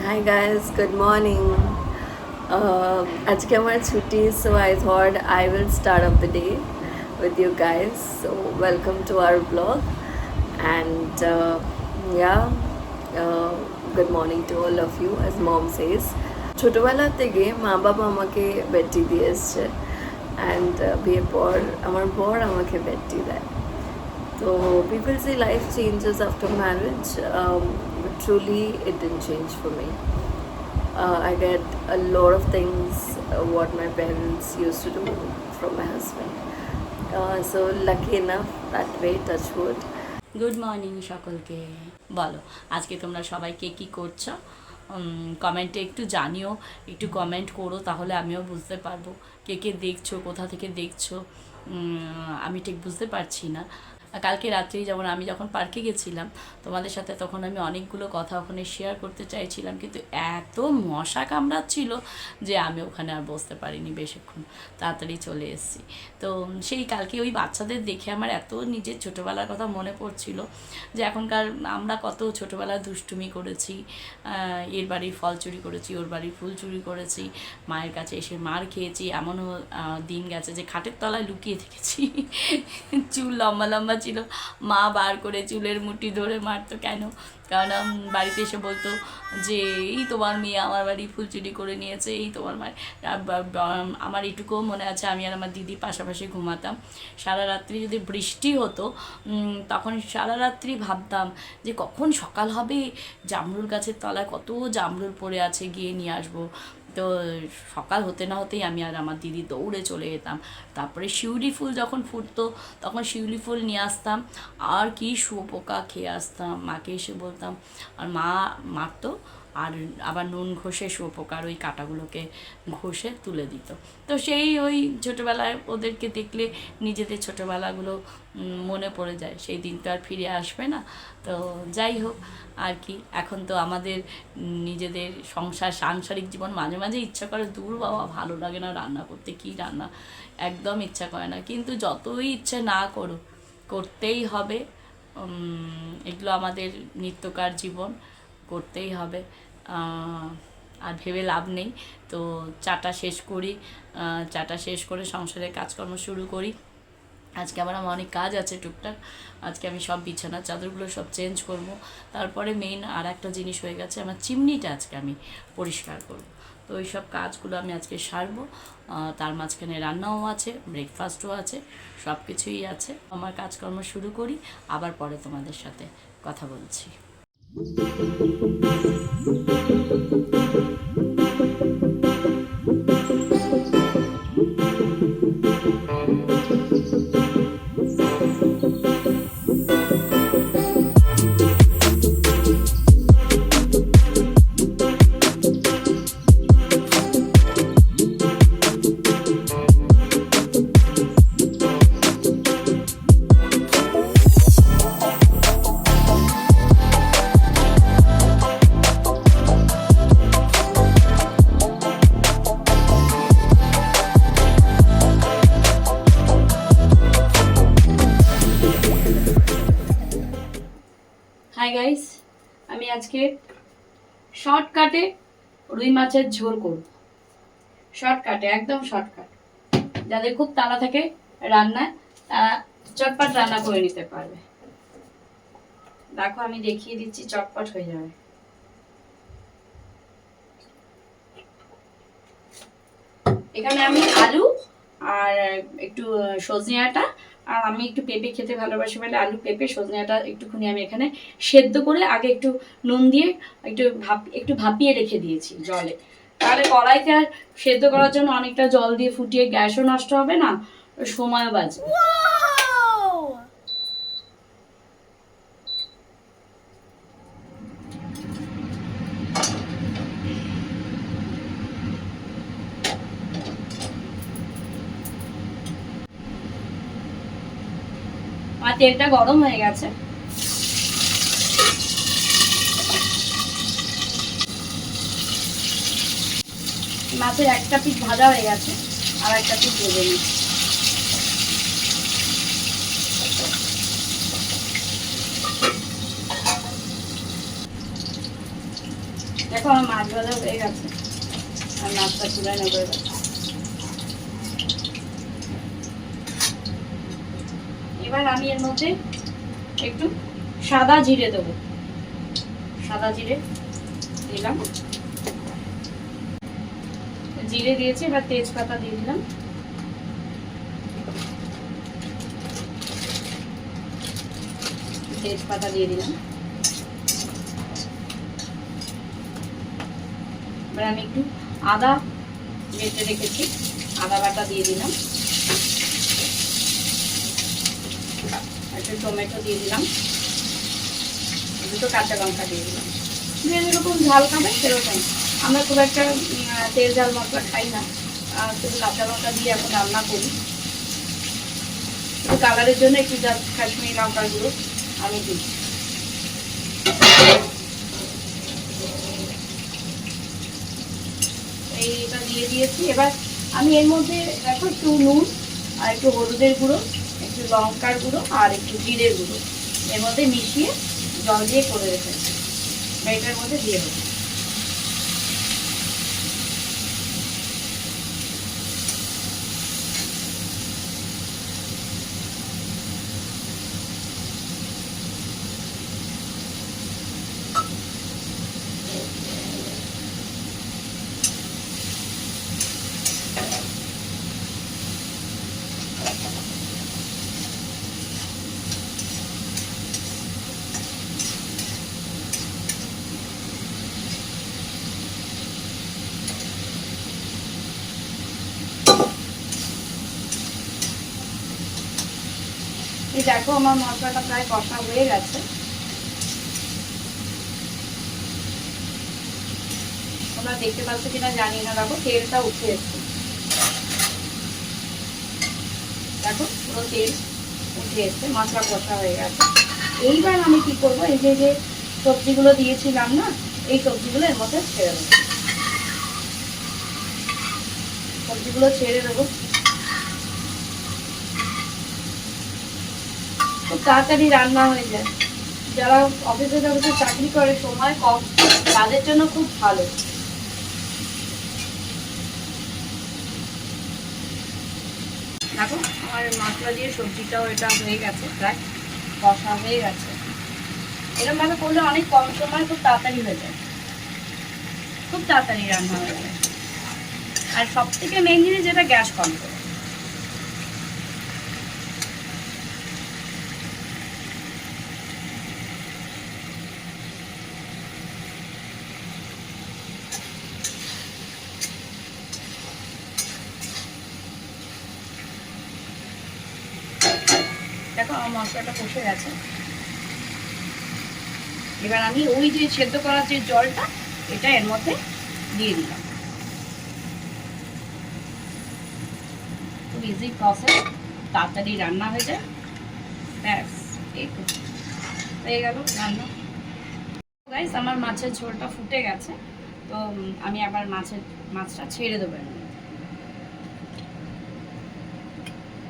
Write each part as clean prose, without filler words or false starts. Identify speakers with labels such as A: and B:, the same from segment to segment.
A: Hi guys, good morning. আজকে আমার ছুটি, so I thought I will start off the day with you guys. So welcome to our vlog, and yeah, uh, good morning to all of you. As mom says, ছোটবেলা থেকে মা বাবা আমাকে বেডটি দিয়ে এসছে, and বিয়ের পর আমার বর আমাকে বেডটি দেয়। So people say life changes after marriage, but truly it didn't change for me. I get a lot of things what my parents used to do from my husband. So lucky enough that way, touch wood.
B: Good morning সকলকে। বলো আজকে তোমরা সবাই কে কী করছো, কমেন্টে একটু জানিও, একটু কমেন্ট করো, তাহলে আমিও বুঝতে পারবো কে কে দেখছো, কোথা থেকে দেখছো। আমি ঠিক বুঝতে পারছি না। কালকে রাত্রেই যেমন আমি যখন পার্কে গেছিলাম তোমাদের সাথে, তখন আমি অনেকগুলো কথা ওখানে শেয়ার করতে চাইছিলাম, কিন্তু এত মশা কামড়াচ্ছিল যে আমি ওখানে আর বসতে পারিনি বেশিক্ষণ, তাড়াতাড়ি চলে এসেছি। তো সেই কালকে ওই বাচ্চাদের দেখে আমার এত নিজের ছোটোবেলার কথা মনে পড়ছিল, যে এখনকার আমরা কত ছোটোবেলায় দুষ্টুমি করেছি, এর বাড়ির ফল চুরি করেছি, ওর বাড়ির ফুল চুরি করেছি, মায়ের কাছে এসে মার খেয়েছি, এমনও দিন গেছে যে খাটের তলায় লুকিয়ে থেকেছি। চুল লম্বা লম্বা ছিল, মা বার করে চুলের মুঠি ধরে মারতো। কেন? কারণ বাড়িতে এসে বলতো যে এই তোমার মেয়ে আমার বাড়ি ফুল চুরি করে নিয়েছে, এই তোমার মায়ের। আমার এটুকুও মনে আছে, আমি আর আমার দিদি পাশাপাশি ঘুমাতাম। সারা রাত্রি যদি বৃষ্টি হতো, তখন সারা রাত্রি ভাবতাম যে কখন সকাল হবে, জামরুল গাছের তলায় কত জামরুল পড়ে আছে, গিয়ে নিয়ে আসবো। তো সকাল হতে না হতেই আমি আর আমার দিদি দৌড়ে চলে যেতাম। তারপরে শিউলি ফুল যখন ফুটতো, তখন শিউলি ফুল নিয়ে আসতাম, আর কি শুয়োপোকা খেয়ে আসতাম, মাকে এসে বলতাম, আর মা মারতো, আর আবার নুন ঘষে শুয়োপোকার ওই কাঁটাগুলোকে ঘষে তুলে দিত। তো সেই ওই ছোটোবেলায় ওদেরকে দেখলে নিজেদের ছোটোবেলাগুলো মনে পড়ে যায়। সেই দিন তো আর ফিরে আসবে না। তো যাই হোক আর কি, এখন তো আমাদের নিজেদের সাংসারিক জীবন, মাঝে মাঝে ইচ্ছা করে দূর বাবা ভালো লাগে না রান্না করতে, কী রান্না, একদম ইচ্ছা করে না, কিন্তু যতই ইচ্ছে না করো করতেই হবে। এগুলো আমাদের নিত্যকার জীবন, করতেই হবে, আর ভেবে লাভ নেই। তো চাটা শেষ করি, চাটা শেষ করে সংসারের কাজকর্ম শুরু করি। আজকে আমার অনেক কাজ আছে টুকটাক। আজকে আমি সব বিছানার চাদরগুলো সব চেঞ্জ করব। তারপরে মেইন আর একটা জিনিস হয়ে গেছে, আমার চিমনিটা আজকে আমি পরিষ্কার করব। তো ওই সব কাজগুলো আমি আজকে সারবো। তার মাঝখানে রান্নাও আছে, ব্রেকফাস্টও আছে, সব কিছুই আছে। আমার কাজকর্ম শুরু করি, আবার পরে তোমাদের সাথে কথা বলছি। হাই গাইস, আমি আজকে শর্টকাটে রুই মাছের ঝোল করব। শর্টকাটে, একদম শর্টকাট, যাদের খুব তাড়া থাকে রান্নায়, তারা চটপট রান্না করে নিতে পারবে। দেখো আমি দেখিয়ে দিচ্ছি, চটপট হয়ে যাবে। এখানে আমি আলু আর একটু সজনে ডাঁটা, আর আমি একটু পেঁপে খেতে ভালোবাসি বলে আলু পেঁপে সজনে ডাঁটা একটুখানি আমি এখানে সেদ্ধ করে আগে একটু নুন দিয়ে একটু ভাপিয়ে রেখে দিয়েছি জলে। তাহলে কড়াইতে আর সেদ্ধ করার জন্য অনেকটা জল দিয়ে ফুটিয়ে গ্যাসও নষ্ট হবে না, সময়ও বাঁচবে। আর তেলটা গরম হয়ে গেছে, মাছের একটা পিঠ ভাজা হয়ে গেছে, আর একটা পিঠ ভেজে নিচ্ছি। দেখো আমার মাছ ভাজা হয়ে গেছে, আর মাছটা চুলায় নেবো এবার। এবার আমি এর মধ্যে একটু সাদা জিরে দেবো, সাদা জিরে দিলাম, জিরে দিয়েছি, এবার তেজপাতা দিয়ে দিলাম, তেজপাতা দিয়ে দিলাম। এবার আমি একটু আদা বেটে রেখেছি, আদা বাটা দিয়ে দিলাম, একটু টমেটো দিয়ে দিলাম, দুটো কাঁচা লঙ্কা দিয়ে দিলাম। যে যেরকম ঝাল খাবে সেরকম, আমরা খুব একটা তেল ঝাল মশলা খাই না, শুধু কাঁচা লঙ্কা দিয়ে এখন রান্না করি। একটু কালারের জন্য একটু জাস্ট কাশ্মীরি লঙ্কার গুঁড়ো আমি দিই। এইটা দিয়ে দিয়েছি। এবার আমি এর মধ্যে দেখো একটু নুন আর একটু হলুদের গুঁড়ো, একটু লঙ্কার গুঁড়ো আর একটু জিরের গুঁড়ো এর মধ্যে মিশিয়ে জল দিয়ে করে রেখেছি, এটার মধ্যে দিয়ে দেবো। এই দেখো আমার মশলাটা প্রায় কষা হয়ে গেছে। তোমরা দেখতে পাচ্ছ কিনা জানি না, দেখো তেলটা উঠে এসছে, দেখো পুরো তেল উঠে এসছে, মশলা কষা হয়ে গেছে। এইবার আমি কি করবো, এই যে সবজিগুলো দিয়েছিলাম না, এই সবজিগুলো এর মধ্যে ছেড়ে দেবো, সবজিগুলো ছেড়ে দেবো। খুব তাড়াতাড়ি রান্না হয়ে যায়, যারা অফিসে চাকরি করে, সময় কম, তাদের জন্য খুব ভালো। দেখো আমার মশলা দিয়ে সবজিটাও এটা হয়ে গেছে, প্রায় কষা হয়ে গেছে। এরকম ভাবে করলে অনেক কম সময় খুব তাড়াতাড়ি হয়ে যায়, খুব তাড়াতাড়ি রান্না হয়ে যায়। আর সব থেকে মেন জিনিস যেটা, গ্যাস কম করে। দেখো আমার মশলাটা কষে গেছে। এবার আমি ওই যে সেদ্ধ করার যে জলটা, এটা এর মধ্যে দিয়ে দিলাম। খুব ইজি প্রসেস, তাড়াতাড়ি রান্না হয়ে যায়, ব্যাস এই তো হয়ে গেল রান্না। গাইস আমার মাছের ঝোলটা ফুটে গেছে, তো আমি আবার মাছটা ছেড়ে দেবো।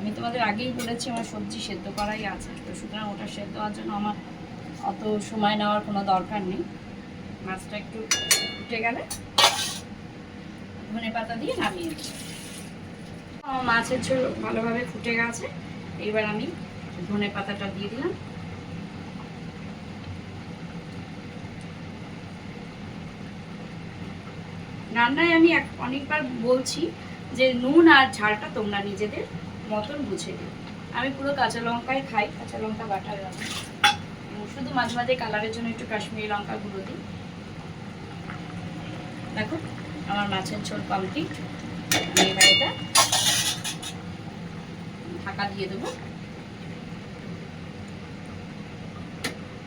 B: আমি তোমাদের আগেই বলেছি আমার সবজি সেদ্ধ করাই আছে, তো সুতরাং ওটা সেদ্ধ হওয়ার জন্য আমার অত সময় নেওয়ার কোনো দরকার নেই। মাছটা একটু ফুটে গেলে ধনেপাতা দিয়ে নামিয়ে দেবো। আমার মাছের ঝোল ভালোভাবে ফুটে গেছে, এবার আমি ধনেপাতাটা দিয়ে দিলাম। রান্নায় আমি অনেকবার বলছি যে নুন আর ঝালটা তোমরা নিজেদের মতন বুঝে দিও। আমি পুরো কাঁচা লঙ্কাই খাই, কাঁচা লঙ্কা বাটা রান্না, শুধু মাঝে মাঝে কালারের জন্য একটু কাশ্মীরি লঙ্কা গুঁড়ো দিই। দেখো আমার মাছের ঝোল কমপ্লিট। আমি এবার এটা ঢাকা দিয়ে দেবো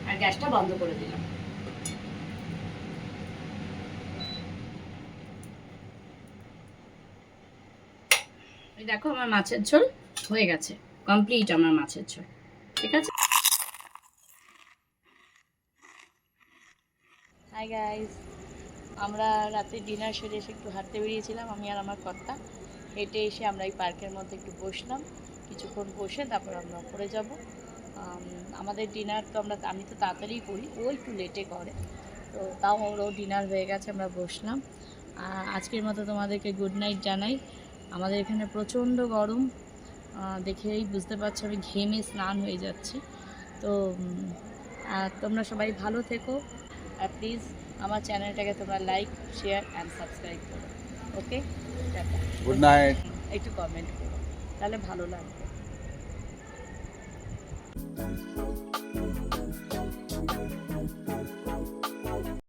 B: আর গ্যাসটা বন্ধ করে দিলাম। দেখো আমার মাছের ঝোল হয়ে গেছে, কমপ্লিট আমার মাছের ঝোল। ঠিক আছে, হাই গাইস, আমরা রাতে ডিনার সেরে এসে একটু হাঁটতে বেরিয়েছিলাম, আমি আর আমার কর্তা। হেঁটে এসে আমরা এই পার্কের মধ্যে একটু বসলাম, কিছুক্ষণ বসে তারপর আমরা উপরে যাব। আমাদের ডিনার তো আমি তো তাড়াতাড়ি করি, ও একটু লেটে করে, তো তো তাও ওরও ডিনার হয়ে গেছে, আমরা বসলাম। আজকের মতো তোমাদেরকে গুড নাইট জানাই। আমাদের এখানে প্রচণ্ড গরম, দেখেই বুঝতে পারছো আমি ঘেমে স্নান হয়ে যাচ্ছি। তো তোমরা সবাই ভালো থেকো, আর প্লিজ আমার চ্যানেলটাকে তোমরা লাইক, শেয়ার অ্যান্ড সাবস্ক্রাইব করো। ওকে, টাটা,
C: গুড নাইট।
B: একটু কমেন্ট করো, তাহলে ভালো লাগবে।